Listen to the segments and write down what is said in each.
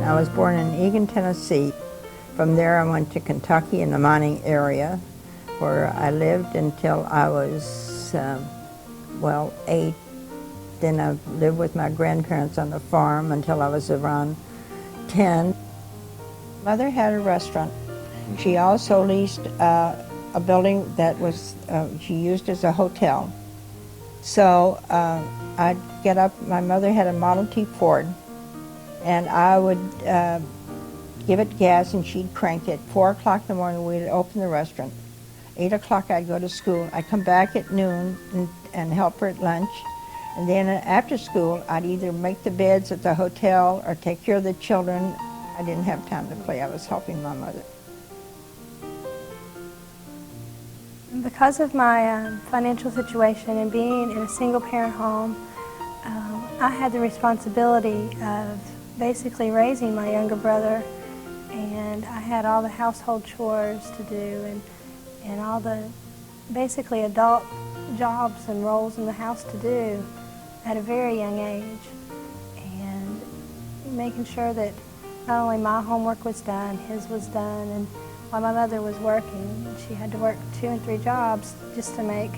I was born in Egan, Tennessee. From there I went to Kentucky in the mining area, where I lived until I was, 8. Then I lived with my grandparents on the farm until I was around 10. Mother had a restaurant. She also leased a building that was she used as a hotel. So I'd get up. My mother had a Model T Ford, and I would give it gas, and she'd crank it. 4 o'clock in the morning, we'd open the restaurant. 8 o'clock, I'd go to school. I'd come back at noon and help her at lunch. And then after school, I'd either make the beds at the hotel or take care of the children. I didn't have time to play. I was helping my mother. Because of my financial situation and being in a single-parent home, I had the responsibility of basically raising my younger brother, and I had all the household chores to do and all the basically adult jobs and roles in the house to do at a very young age, and making sure that not only my homework was done, his was done, and while my mother was working, she had to work 2 and 3 jobs just to make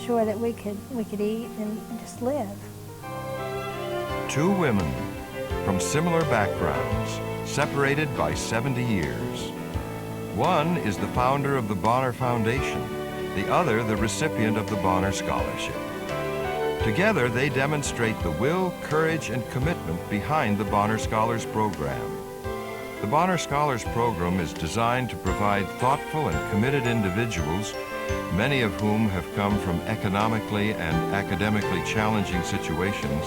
sure that we could eat and just live. 2 women from similar backgrounds, separated by 70 years. One is the founder of the Bonner Foundation, the other the recipient of the Bonner Scholarship. Together, they demonstrate the will, courage, and commitment behind the Bonner Scholars Program. The Bonner Scholars Program is designed to provide thoughtful and committed individuals, many of whom have come from economically and academically challenging situations,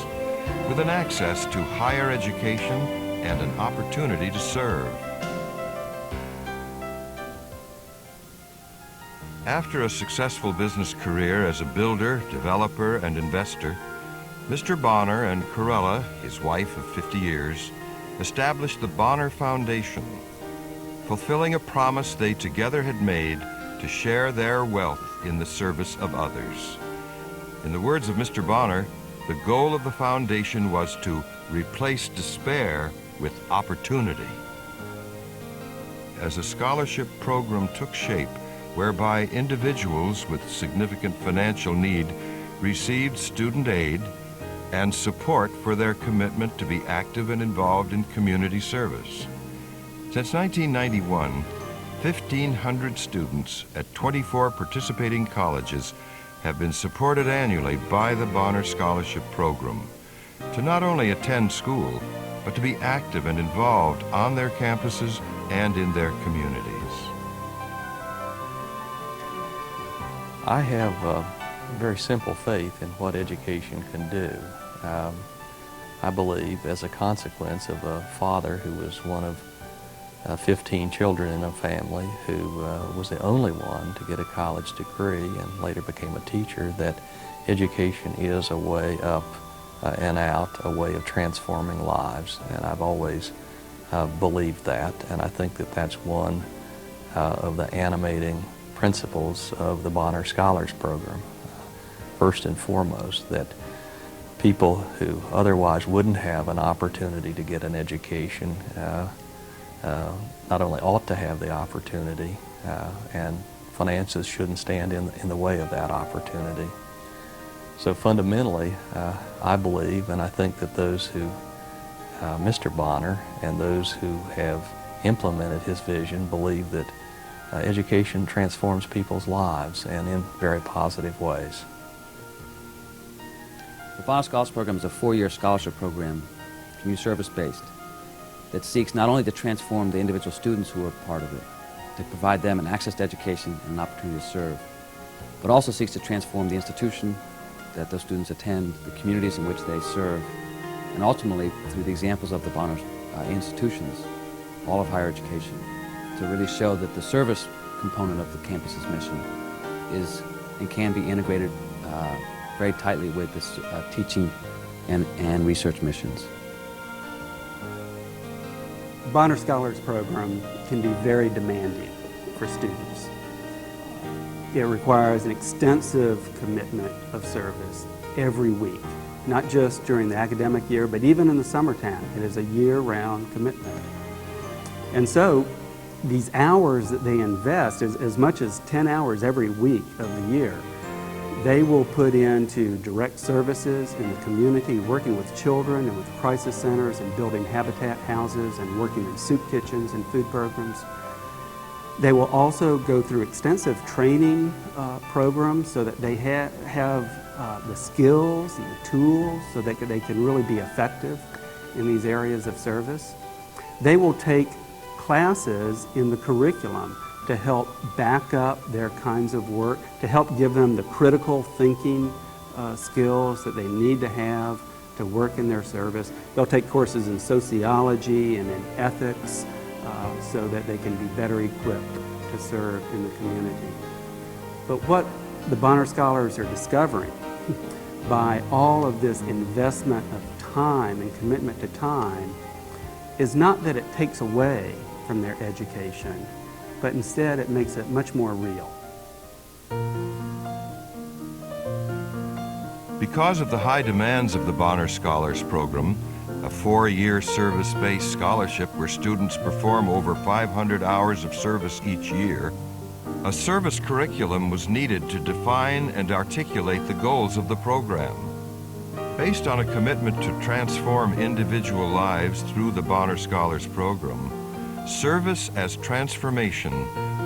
with an access to higher education and an opportunity to serve. After a successful business career as a builder, developer, and investor, Mr. Bonner and Corella, his wife of 50 years, established the Bonner Foundation, fulfilling a promise they together had made to share their wealth in the service of others. In the words of Mr. Bonner, the goal of the foundation was to replace despair with opportunity. As a scholarship program took shape, whereby individuals with significant financial need received student aid and support for their commitment to be active and involved in community service. Since 1991, 1,500 students at 24 participating colleges have been supported annually by the Bonner Scholarship Program to not only attend school, but to be active and involved on their campuses and in their communities. I have a very simple faith in what education can do. I believe, as a consequence of a father who was one of 15 children in a family, who was the only one to get a college degree and later became a teacher, that education is a way up and out, a way of transforming lives. And I've always believed that, and I think that that's one of the animating principles of the Bonner Scholars Program. First and foremost, that people who otherwise wouldn't have an opportunity to get an education not only ought to have the opportunity, and finances shouldn't stand in the way of that opportunity. So fundamentally, I believe, and I think that those who, Mr. Bonner and those who have implemented his vision, believe that education transforms people's lives, and in very positive ways. The Bonner Scholars Program is a 4-year scholarship program, community service-based, that seeks not only to transform the individual students who are part of it, to provide them an access to education and an opportunity to serve, but also seeks to transform the institution that those students attend, the communities in which they serve, and ultimately, through the examples of the Bonner institutions, all of higher education, to really show that the service component of the campus's mission is and can be integrated very tightly with this teaching and research missions. The Bonner Scholars Program can be very demanding for students. It requires an extensive commitment of service every week not just during the academic year, but even in the summertime. It is a year-round commitment. And so these hours that they invest, as much as 10 hours every week of the year, they will put into direct services in the community, working with children and with crisis centers and building habitat houses and working in soup kitchens and food programs. They will also go through extensive training programs so that they have the skills and the tools so that they can really be effective in these areas of service. They will take classes in the curriculum to help back up their kinds of work, to help give them the critical thinking skills that they need to have to work in their service. They'll take courses in sociology and in ethics so that they can be better equipped to serve in the community. But what the Bonner Scholars are discovering by all of this investment of time and commitment to time is not that it takes away from their education, but instead it makes it much more real. Because of the high demands of the Bonner Scholars Program, a 4-year service-based scholarship where students perform over 500 hours of service each year, a service curriculum was needed to define and articulate the goals of the program. Based on a commitment to transform individual lives through the Bonner Scholars Program, Service as Transformation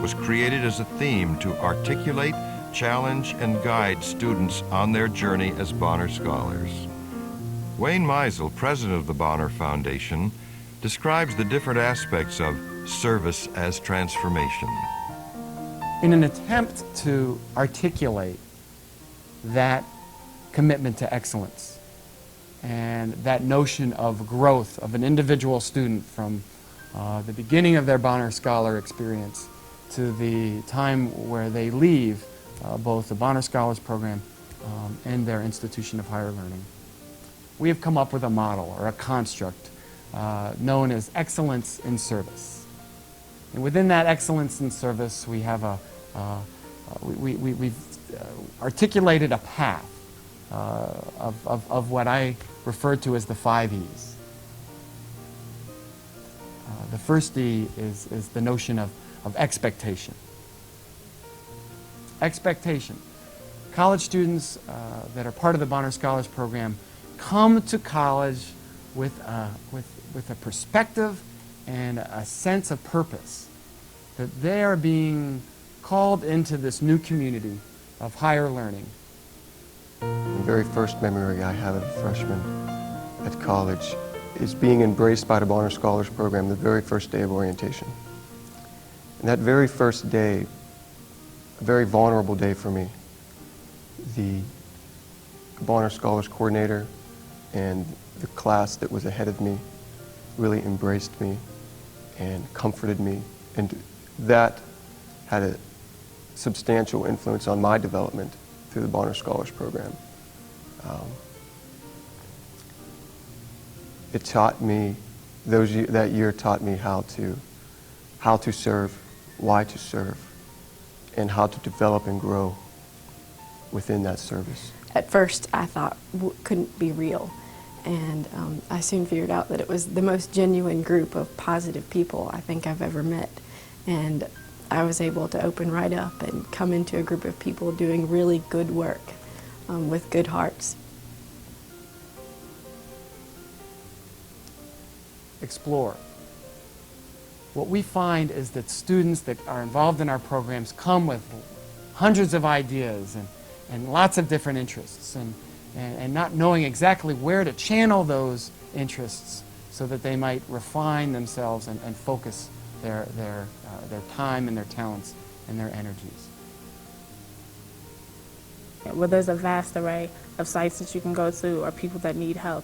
was created as a theme to articulate, challenge, and guide students on their journey as Bonner Scholars. Wayne Meisel, president of the Bonner Foundation, describes the different aspects of Service as Transformation. In an attempt to articulate that commitment to excellence and that notion of growth of an individual student from the beginning of their Bonner Scholar experience to the time where they leave both the Bonner Scholars Program and their institution of higher learning, we have come up with a model or a construct known as excellence in service. And within that excellence in service, we have we've articulated a path of what I refer to as the 5 E's. The first E is the notion of expectation. Expectation. College students that are part of the Bonner Scholars Program come to college with a perspective and a sense of purpose, that they are being called into this new community of higher learning. The very first memory I have of a freshman at college is being embraced by the Bonner Scholars Program the very first day of orientation. And that very first day, a very vulnerable day for me, the Bonner Scholars Coordinator and the class that was ahead of me really embraced me and comforted me, and that had a substantial influence on my development through the Bonner Scholars Program. It taught me, that year taught me how to serve, why to serve, and how to develop and grow within that service. At first I thought couldn't be real, and I soon figured out that it was the most genuine group of positive people I think I've ever met, and I was able to open right up and come into a group of people doing really good work with good hearts. Explore. What we find is that students that are involved in our programs come with hundreds of ideas and lots of different interests, and not knowing exactly where to channel those interests so that they might refine themselves and focus their time and their talents and their energies. Well, there's a vast array of sites that you can go to or people that need help.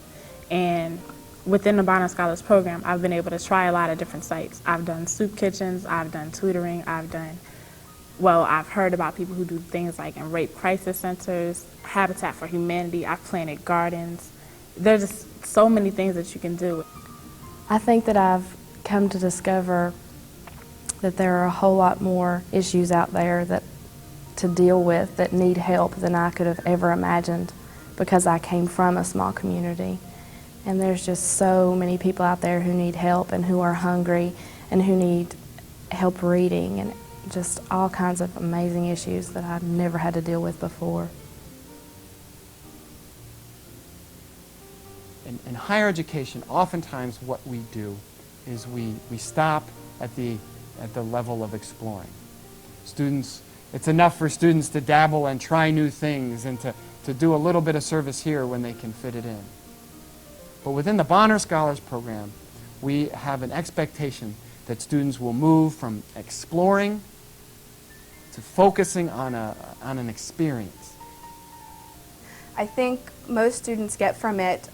And within the Bonner Scholars Program, I've been able to try a lot of different sites. I've done soup kitchens, I've done tutoring, I've heard about people who do things like in rape crisis centers, Habitat for Humanity, I've planted gardens. There's just so many things that you can do. I think that I've come to discover that there are a whole lot more issues out there to deal with that need help than I could have ever imagined because I came from a small community. And there's just so many people out there who need help and who are hungry and who need help reading and just all kinds of amazing issues that I've never had to deal with before. In higher education, oftentimes what we do is we stop at the level of exploring. Students, it's enough for students to dabble and try new things and to do a little bit of service here when they can fit it in. But within the Bonner Scholars Program, we have an expectation that students will move from exploring to focusing on an experience. I think most students get from it,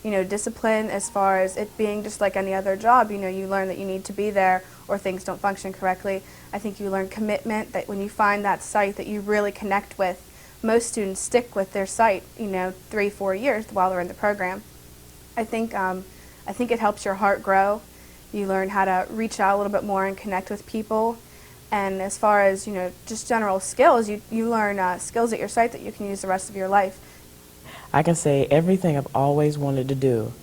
discipline as far as it being just like any other job. You learn that you need to be there or things don't function correctly. I think you learn commitment, that when you find that site that you really connect with, most students stick with their site, 3-4 years while they're in the program. I think it helps your heart grow. You learn how to reach out a little bit more and connect with people. And as far as, just general skills, you learn skills at your site that you can use the rest of your life. I can say everything I've always wanted to do,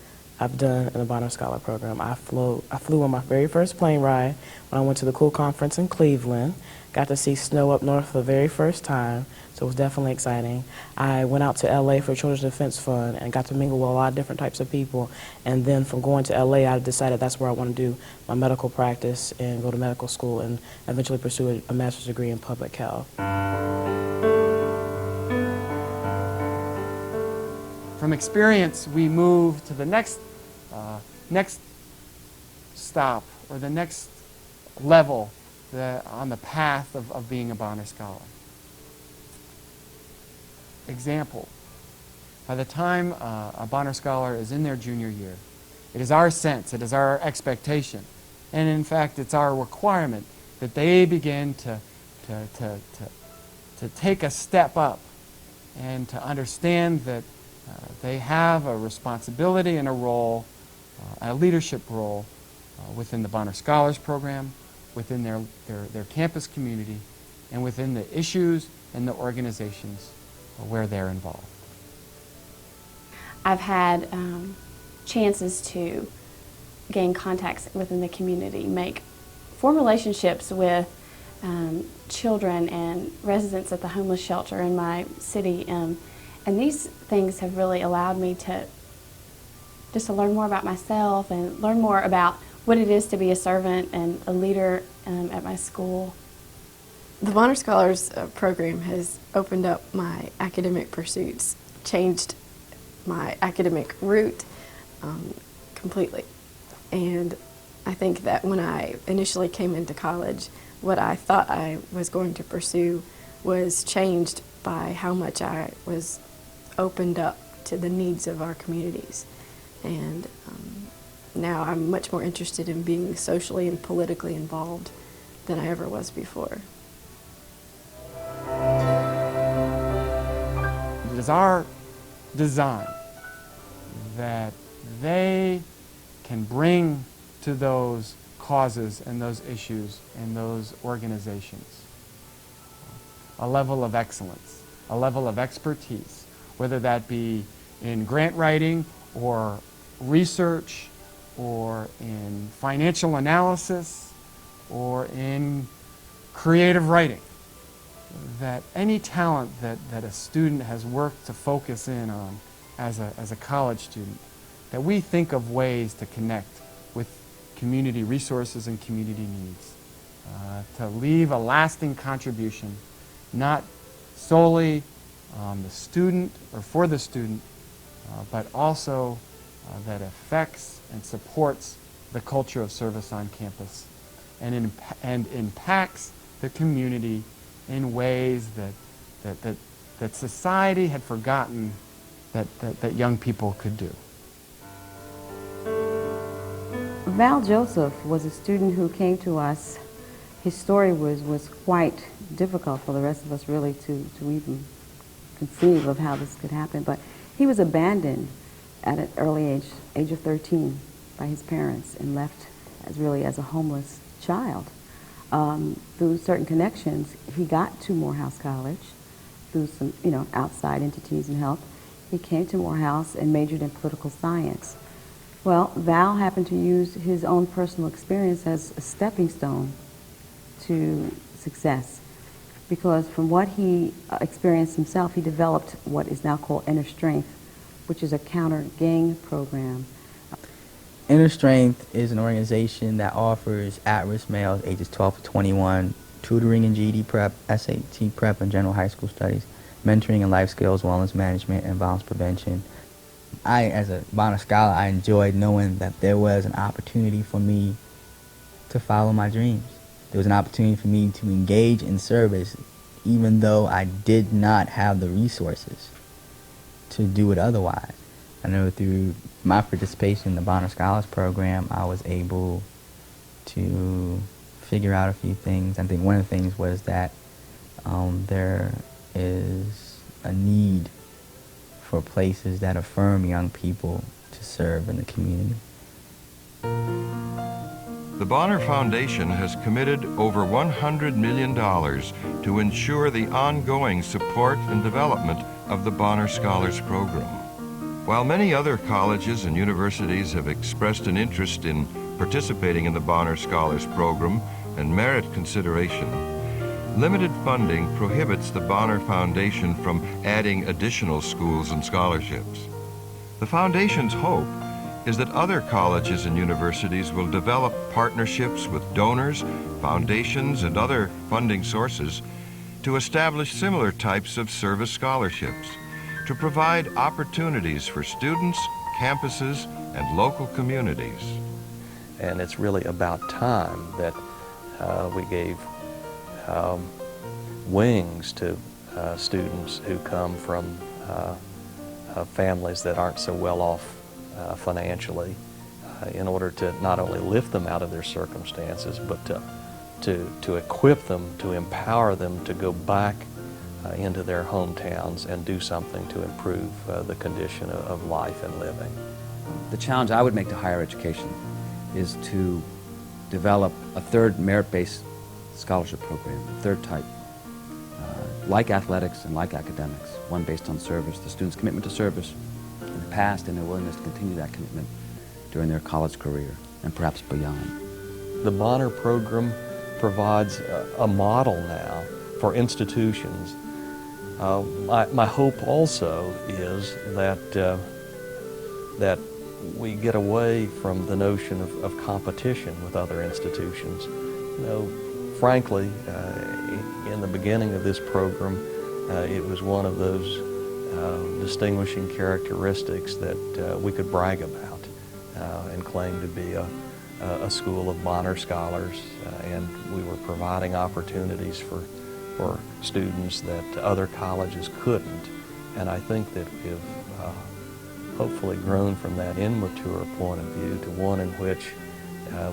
I've done in the Bonner Scholar Program. I flew on my very first plane ride when I went to the Cool Conference in Cleveland. Got to see snow up north for the very first time, so it was definitely exciting. I went out to LA for Children's Defense Fund and got to mingle with a lot of different types of people. And then from going to LA, I decided that's where I want to do my medical practice and go to medical school and eventually pursue a master's degree in public health. From experience, we move to the next stop or the next level on the path of being a Bonner Scholar. Example, by the time a Bonner Scholar is in their junior year, it is our sense, it is our expectation, and in fact it's our requirement that they begin to take a step up and to understand that they have a responsibility and a role, a leadership role within the Bonner Scholars Program, within their campus community, and within the issues and the organizations where they're involved. I've had chances to gain contacts within the community, form relationships with children and residents at the homeless shelter in my city, and these things have really allowed me to learn more about myself and learn more about what it is to be a servant and a leader at my school. The Bonner Scholars program has opened up my academic pursuits, changed my academic route completely. And I think that when I initially came into college, what I thought I was going to pursue was changed by how much I was opened up to the needs of our communities. And now I'm much more interested in being socially and politically involved than I ever was before. It is our design that they can bring to those causes and those issues and those organizations a level of excellence, a level of expertise, whether that be in grant writing or research or in financial analysis or in creative writing. That any talent that a student has worked to focus in on as a college student, that we think of ways to connect with community resources and community needs, to leave a lasting contribution, not solely on the student or for the student, but also that affects and supports the culture of service on campus and impacts the community in ways that society had forgotten that young people could do. Val Joseph was a student who came to us. His story was quite difficult for the rest of us really to even conceive of how this could happen, but he was abandoned at an early age of 13 by his parents and left as a homeless child. Through certain connections, he got to Morehouse College through some outside entities and help, he came to Morehouse and majored in political science. Well, Val happened to use his own personal experience as a stepping stone to success, because from what he experienced himself, he developed what is now called Inner Strength, which is a counter-gang program. Inner Strength is an organization that offers at-risk males ages 12 to 21 tutoring in GED prep, SAT prep, and general high school studies, mentoring in life skills, wellness management, and violence prevention. As a Bonner Scholar, I enjoyed knowing that there was an opportunity for me to follow my dreams. There was an opportunity for me to engage in service, even though I did not have the resources to do it otherwise. I know through my participation in the Bonner Scholars Program, I was able to figure out a few things. I think one of the things was that there is a need for places that affirm young people to serve in the community. The Bonner Foundation has committed over $100 million to ensure the ongoing support and development of the Bonner Scholars Program. While many other colleges and universities have expressed an interest in participating in the Bonner Scholars Program and merit consideration, limited funding prohibits the Bonner Foundation from adding additional schools and scholarships. The Foundation's hope is that other colleges and universities will develop partnerships with donors, foundations, and other funding sources to establish similar types of service scholarships, to provide opportunities for students, campuses, and local communities. And it's really about time that we gave wings to students who come from families that aren't so well off financially, in order to not only lift them out of their circumstances, but to equip them, to empower them to go back into their hometowns and do something to improve the condition of life and living. The challenge I would make to higher education is to develop a third merit-based scholarship program, a third type, like athletics and like academics, one based on service, the student's commitment to service in the past and their willingness to continue that commitment during their college career and perhaps beyond. The Bonner program provides a model now for institutions. My hope also is that we get away from the notion of competition with other institutions. You know, frankly, in the beginning of this program, it was one of those distinguishing characteristics that we could brag about and claim to be a school of Bonner Scholars, and we were providing opportunities for students that other colleges couldn't. And I think that we've hopefully grown from that immature point of view to one in which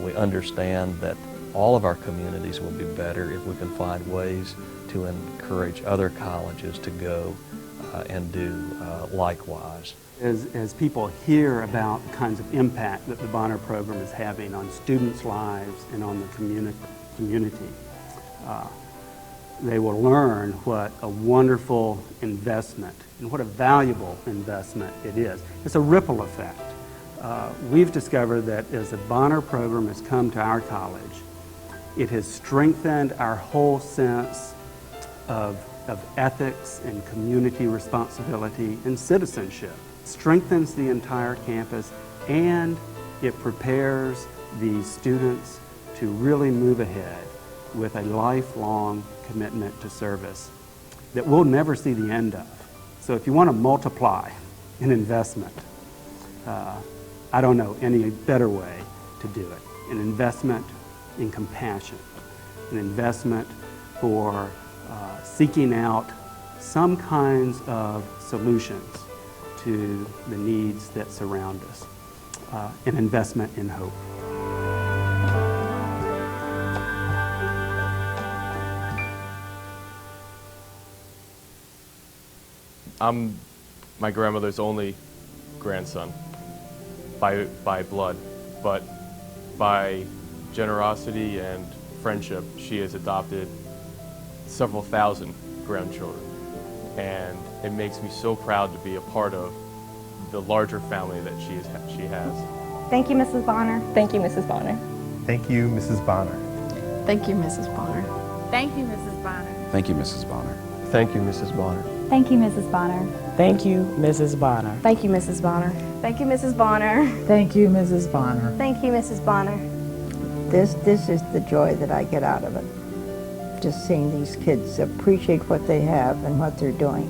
we understand that all of our communities will be better if we can find ways to encourage other colleges to go and do likewise. As people hear about the kinds of impact that the Bonner program is having on students' lives and on the community, they will learn what a wonderful investment and what a valuable investment it is. It's a ripple effect. We've discovered that as the Bonner program has come to our college, it has strengthened our whole sense of ethics and community responsibility and citizenship. It strengthens the entire campus, and it prepares these students to really move ahead with a lifelong commitment to service that we'll never see the end of. So if you want to multiply an investment, I don't know any better way to do it. An investment in compassion, an investment for seeking out some kinds of solutions to the needs that surround us, an investment in hope. I'm my grandmother's only grandson by blood, but by generosity and friendship, she has adopted several thousand grandchildren. and it makes me so proud to be a part of the larger family that she has. Thank you, Mrs. Bonner. Thank you, Mrs. Bonner. Thank you, Mrs. Bonner. Thank you, Mrs. Bonner. Thank you, Mrs. Bonner. Thank you, Mrs. Bonner. Thank you, Mrs. Bonner. Thank you, Mrs. Bonner. Thank you, Mrs. Bonner. Thank you, Mrs. Bonner. Thank you, Mrs. Bonner. Thank you, Mrs. Bonner. Thank you, Mrs. Bonner. This is the joy that I get out of it. Just seeing these kids appreciate what they have and what they're doing.